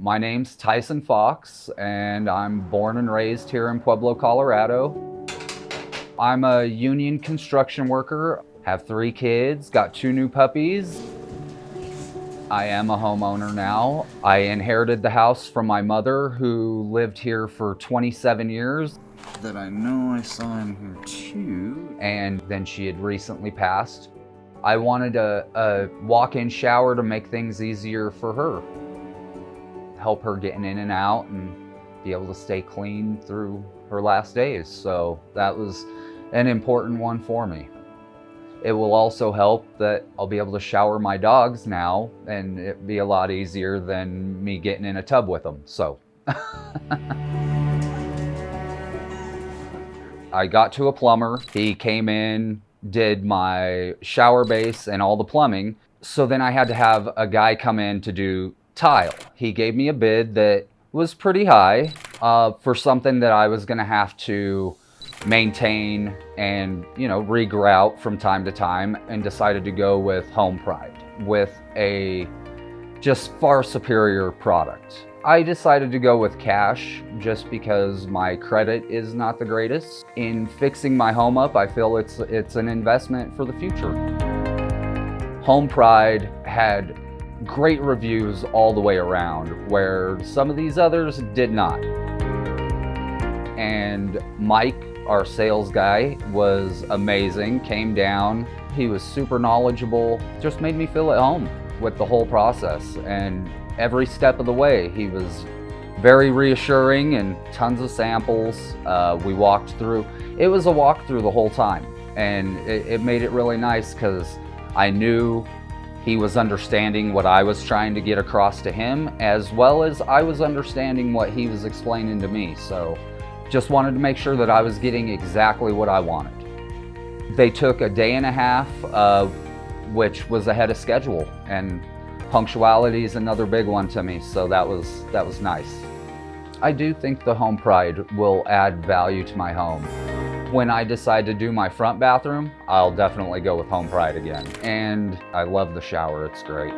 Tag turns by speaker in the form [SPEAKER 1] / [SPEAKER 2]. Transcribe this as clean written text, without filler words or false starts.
[SPEAKER 1] My name's Tyson Fox, and I'm born and raised here in Pueblo, Colorado. I'm a union construction worker, have 3 kids, got 2 new puppies. I am a homeowner now. I inherited the house from my mother, who lived here for 27 years. That I know I saw in here too. And then she had recently passed. I wanted a walk-in shower to make things easier for her. Help her getting in and out and be able to stay clean through her last days. So that was an important one for me. It will also help that I'll be able to shower my dogs now, and it'd be a lot easier than me getting in a tub with them, so. I got to a plumber. He came in, did my shower base and all the plumbing. So then I had to have a guy come in to do tile. He gave me a bid that was pretty high for something that I was gonna have to maintain and, re-grout from time to time, and decided to go with HomePride with a just far superior product. I decided to go with cash just because my credit is not the greatest. In fixing my home up, I feel it's an investment for the future. HomePride had great reviews all the way around, where some of these others did not. And Mike, our sales guy, was amazing, came down. He was super knowledgeable, just made me feel at home with the whole process. And every step of the way, he was very reassuring, and tons of samples. We walked through. It was a walkthrough the whole time, and it made it really nice because I knew he was understanding what I was trying to get across to him, as well as I was understanding what he was explaining to me. So just wanted to make sure that I was getting exactly what I wanted. They took a day and a half, which was ahead of schedule, and punctuality is another big one to me, so that was nice. I do think the HomePride will add value to my home. When I decide to do my front bathroom, I'll definitely go with HomePride again. And I love the shower, it's great.